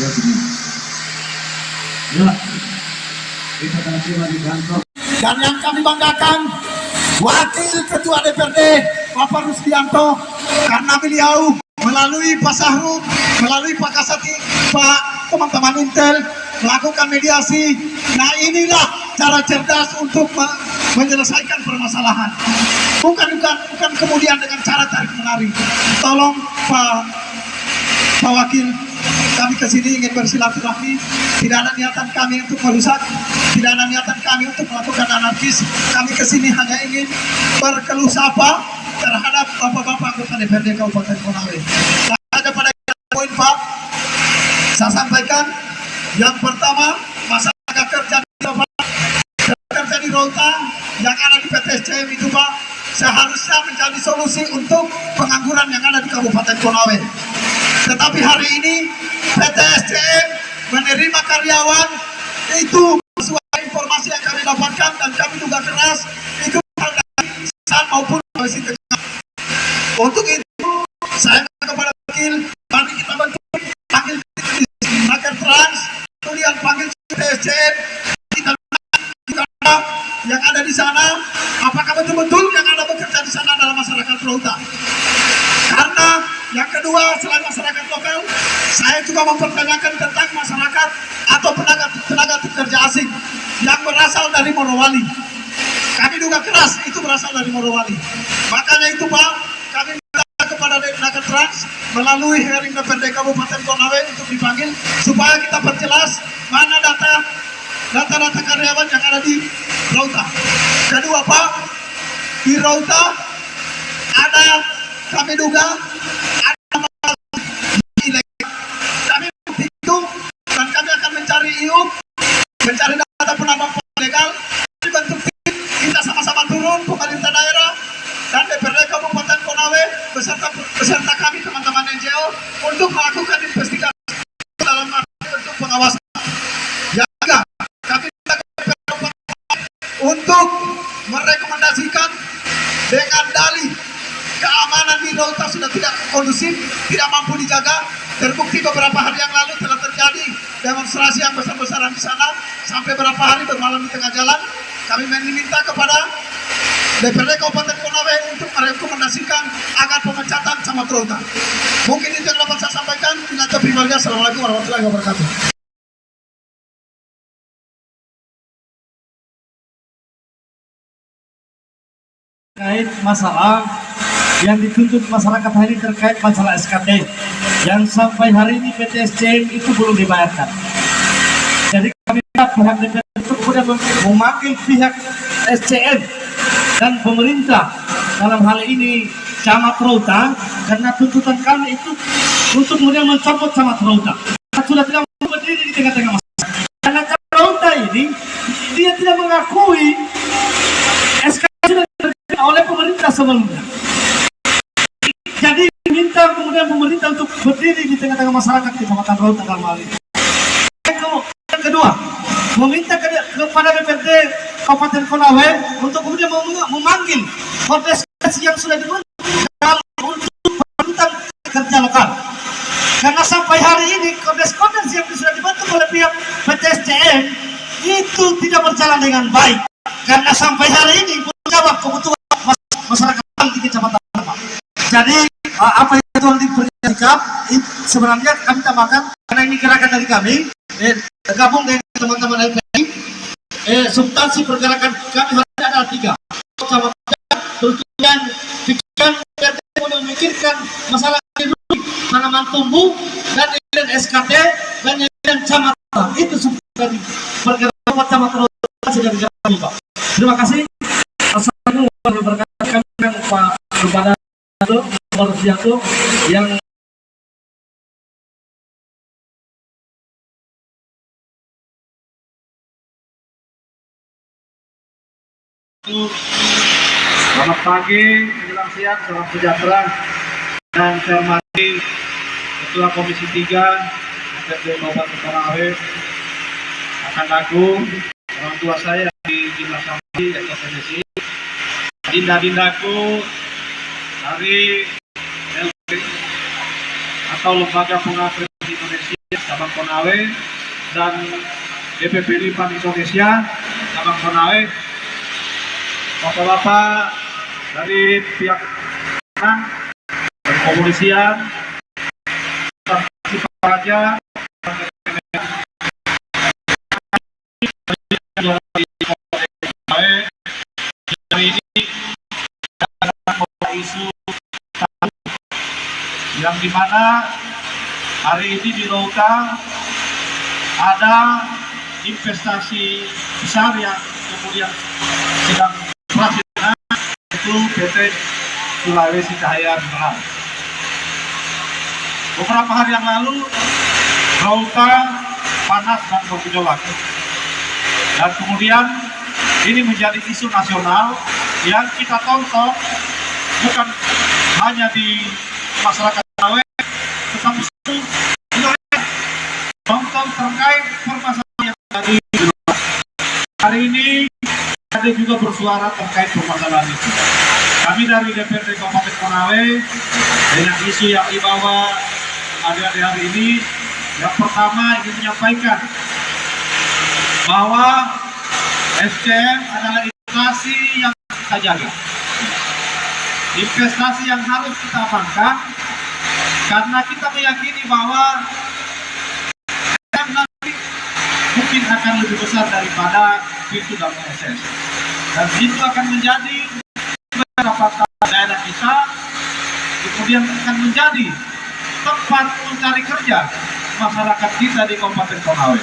Ya, kita akan terima di kantor. Dan yang kami banggakan, Wakil Ketua DPRD Bapak Rusdianto, karena beliau melalui Pak Sahrul, melalui Pak Kasati, Pak teman-teman Intel melakukan mediasi. Nah, inilah cara cerdas untuk menyelesaikan permasalahan. Bukan kemudian dengan cara tarik menarik. Tolong Pak Wakil, kami kesini ingin bersilaturahmi. Tidak ada niatan kami untuk merusak, tidak ada niatan kami untuk melakukan anarkis. Kami kesini hanya ingin berkeluh sapa terhadap bapak-bapak anggota DPRD Kabupaten Konawe. Ada pada poin Pak, saya sampaikan yang pertama, masalah kerja di Rauta yang ada di PTSCM itu Pak, seharusnya menjadi solusi untuk pengangguran yang ada di Kabupaten Konawe. Tetapi hari ini PTSCM menerima karyawan itu sesuai informasi yang kami dapatkan, dan kami juga keras itu dari San maupun Sulawesi Tengah. Untuk itu saya kepada wakil, mari kita bantu panggil Raker Trans, kemudian panggil PTSCM, kita yang ada di sana, apakah betul-betul yang ada bekerja di sana adalah masyarakat Rauta. Karena yang kedua, selain masyarakat lokal, saya juga mempertanyakan tentang masyarakat atau tenaga kerja asing yang berasal dari Morowali. Kami juga keras itu berasal dari Morowali. Makanya itu Pak, kami minta kepada Raker Trans melalui hearing DPRD Kabupaten Konawe untuk dipanggil supaya kita perjelas mana data karyawan yang ada di Rauta. Kedua Pak, di Rauta ada, kami duga ada masalah ilegal. Kami itu dan kami akan mencari IUP, mencari data penambang ilegal. Dibentuk tim, kita sama-sama turun pemerintah daerah dan DPRD Kabupaten Konawe beserta kami teman-teman NGO untuk melakukan investigasi dalam arti untuk pengawasan. Untuk merekomendasikan dengan dalih keamanan di Rauta sudah tidak kondusif, tidak mampu dijaga. Terbukti beberapa hari yang lalu telah terjadi demonstrasi yang besar-besaran di sana sampai beberapa hari bermalam di tengah jalan. Kami meminta kepada DPRD Kabupaten Konawe untuk merekomendasikan agar pemecatan Camat Rauta. Mungkin itu yang dapat saya sampaikan. Assalamualaikum warahmatullahi wabarakatuh. Terkait masalah yang dituntut masyarakat hari ini terkait masalah SKT yang sampai hari ini PTSCM itu belum dibayarkan. Jadi kami pihak DPR itu kemudian memanggil pihak SCM dan pemerintah dalam hal ini Camat Rauta, karena tuntutan kami itu untuk kemudian mencopot Camat Rauta. Sudah tidak berdiri di tengah-tengah masyarakat. Karena Camat Rauta ini dia tidak mengakui SKT sudah oleh pemerintah sebelumnya. Jadi minta kemudian pemerintah untuk berdiri di tengah-tengah masyarakat di Kecamatan Rauta dalam hal ini. Yang kedua, meminta kepada DPRD Kabupaten Konawe untuk kemudian memanggil koordinasi yang sudah dibentuk untuk tentang kerja lokal. Karena sampai hari ini koordinasi yang sudah dibentuk oleh pihak PTSCM itu tidak berjalan dengan baik. Karena sampai hari ini menjawab kebutuhan masyarakat di Kecamatan Rauta. Jadi apa yang telah diperhatikan sebenarnya kami tambahkan, karena ini gerakan dari kami gabung dengan teman-teman LPI. Substansi pergerakan kami hari ini ada 3. Kemudian pikiran memikirkan masalah tanaman tumbuh dan SKT dan Camat Rauta. Itu substansi pergerakan Camat Rauta sedang dilakukan. Terima kasih. Assalamualaikum warahmatullahi wabarakatuh. Kami Pak kepada Rusdianto yang selamat pagi, menjelang siang, salam sejahtera. Dan saya hormati Ketua Komisi 3 DPRD Kabupaten Konawe, akan agung, orang tua saya di Jimlah Samsi atau Senesi, dinda-dindaku dari LP atau Lembaga Pengakreditasi Indonesia, cabang Konawe dan DPP Lipan Indonesia cabang Konawe, bapak-bapak dari pihak kepolisian, raja, hari ini isu yang dimana hari ini di Roka ada investasi besar yang kemudian sedang operasional, itu PT Sulawesi Cahaya Mineral. Beberapa hari yang lalu Roka panas dan bergejolak, dan kemudian ini menjadi isu nasional yang kita tonton bukan hanya di masyarakat Konawe, tetapi seluruh Indonesia tonton terkait permasalahan yang tadi. Hari ini ada juga bersuara terkait permasalahan itu. Kami dari DPRD Kabupaten Konawe dengan isu yang dibawa adik-adik hari ini, yang pertama ingin menyampaikan bahwa SCM adalah investasi yang kita jaga, investasi yang harus kita amankan, karena kita meyakini bahwa SCM nanti mungkin akan lebih besar daripada pintu dan SS, dan itu akan menjadi beberapa daerah kita, kemudian akan menjadi tempat mencari kerja masyarakat kita di Kabupaten Konawe.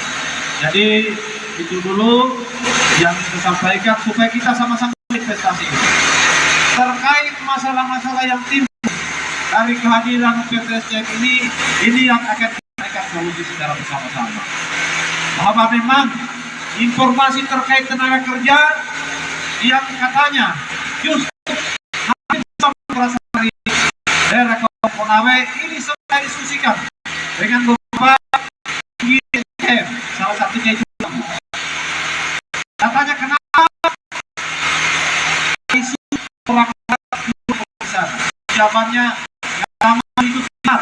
Jadi itu dulu yang kita sampaikan supaya kita sama-sama investasi terkait masalah-masalah yang timbul dari kehadiran PT SCM ini yang akan kita solusi secara bersama-sama. Bahwa memang informasi terkait tenaga kerja yang katanya justru berasal dari daerah Kabupaten Konawe ini sudah diskusikan dengan beberapa SCM, salah satunya itu katanya kenapa isu orang besar jawabannya nama itu benar,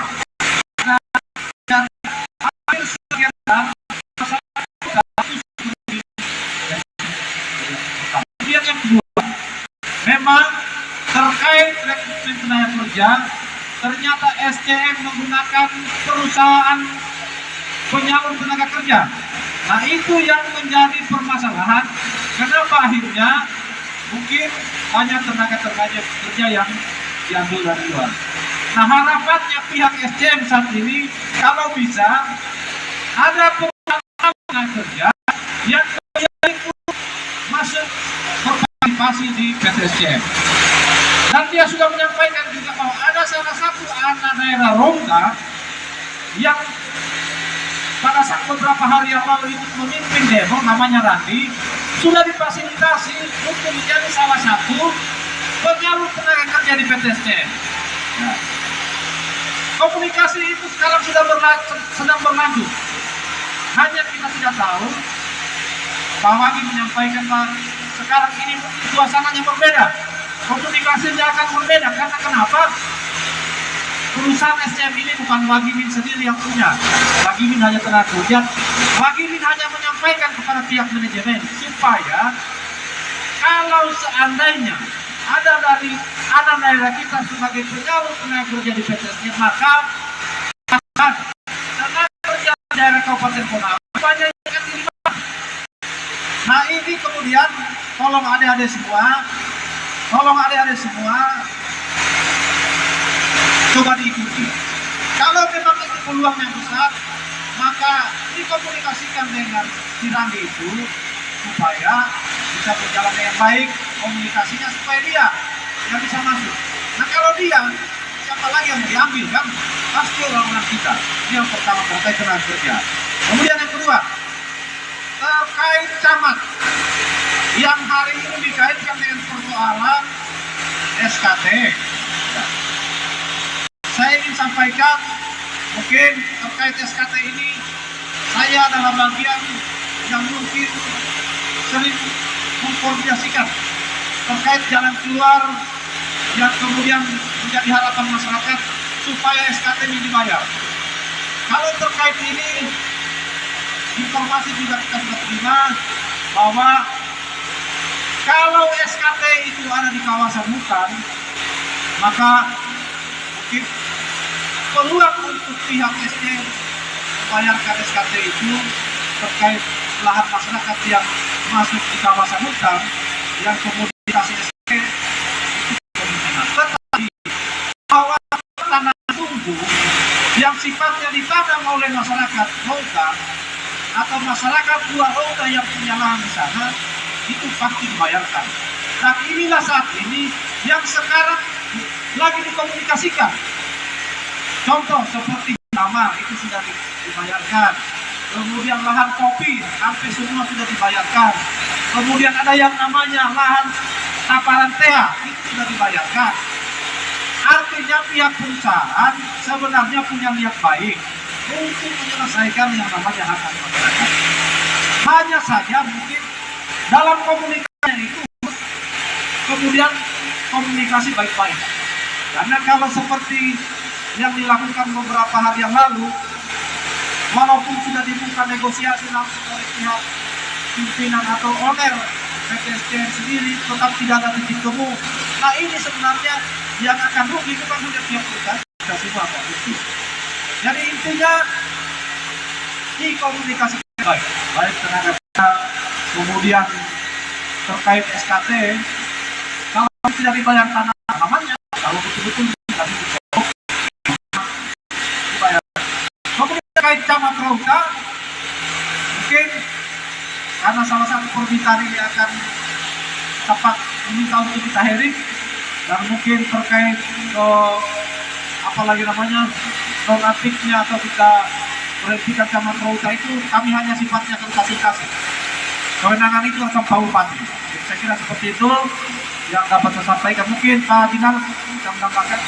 dan hampir sebagian kemudian yang kedua, memang terkait rekrutmen tenaga kerja, ternyata SCM menggunakan perusahaan penyalur tenaga kerja. Nah, itu yang menjadi permasalahan. Kenapa akhirnya mungkin banyak tenaga kerja yang diambil dari luar. Nah, harapannya pihak SCM saat ini kalau bisa ada perusahaan tenaga kerja yang masuk berpartisipasi di PT SCM. Dan dia sudah menyampaikan juga bahwa ada salah satu anak daerah Rongga yang pada saat beberapa hari yang lalu itu memimpin demo, namanya Randi, sudah difasilitasi untuk menjadi salah satu penyalur tenaga kerja di PT SCM. Nah, komunikasi itu sekarang sedang berlanjut. Hanya kita tidak tahu, Pak Wagi menyampaikan bahwa sekarang ini suasananya berbeda, komunikasinya akan berbeda. Karena kenapa? Perusahaan SCM ini bukan Wagimin sendiri yang punya. Wagimin hanya tenaga kerja. Wagimin hanya menyampaikan kepada pihak manajemen supaya kalau seandainya ada dari anak daerah kita sebagai penyalur tenaga kerja di PT SCM, maka tenaga kerja daerah Kabupaten Konawe banyak yang akan diterima. Nah, ini kemudian tolong adik-adik semua coba diikuti. Kalau memang itu peluang yang besar, maka dikomunikasikan dengan si Randi itu supaya bisa berjalan dengan baik komunikasinya, supaya dia yang bisa masuk. Nah, kalau dia, siapa lagi yang diambil kan? Pasti orang-orang kita. Ini yang pertama terkait tenaga kerja. Kemudian yang kedua, terkait camat yang hari ini dikaitkan dengan persoalan SKT. Saya ingin sampaikan, mungkin terkait SKT ini, saya adalah bagian yang mungkin sering mengkoordinasikan terkait jalan keluar yang kemudian menjadi harapan masyarakat supaya SKT ini dibayar. Kalau terkait ini, informasi juga kita sudah terima bahwa kalau SKT itu ada di kawasan hutan, maka mungkin peluang untuk pihak SD membayarkan SKT itu terkait lahan masyarakat yang masuk di kawasan hutan yang kemudian dikasih SKT itu kemungkinan. Tetapi bahwa tanah sumbu yang sifatnya ditanam oleh masyarakat Rauta atau masyarakat luar Rauta yang punya lahan di sana itu pasti dibayarkan. Dan inilah saat ini yang sekarang lagi dikomunikasikan. Contoh seperti nama itu sudah dibayarkan. Kemudian lahan kopi hampir semua sudah dibayarkan. Kemudian ada yang namanya lahan taparan tea itu sudah dibayarkan. Artinya pihak perusahaan sebenarnya punya niat baik untuk menyelesaikan yang namanya hak masyarakat. Hanya saja mungkin dalam komunikasinya itu kemudian komunikasi baik-baik. Karena kalau seperti yang dilakukan beberapa hari yang lalu, walaupun sudah dibuka negosiasi langsung oleh pihak pimpinan atau owner PTSCN sendiri, tetap tidak ada titik temu. Nah ini sebenarnya yang akan rugi bukan hanya pihak perusahaan, kita semua Pak. Jadi intinya dikomunikasi baik, baik tenaga kerja, kemudian terkait SKT, kalau tidak dibayar tanah namanya, kalau betul-betul tidak dibayar. Kemudian terkait camat Rauta, mungkin karena salah satu permintaan ini akan tepat meminta untuk kita hearing, dan mungkin terkait apalagi namanya non-aktifnya atau kita berhentikan camat Rauta itu kami hanya sifatnya klarifikasi. Kewenangan itu akan Pak Bupati. Jadi saya kira seperti itu yang dapat saya sampaikan. Mungkin Pak Dinar bisa menambahkan.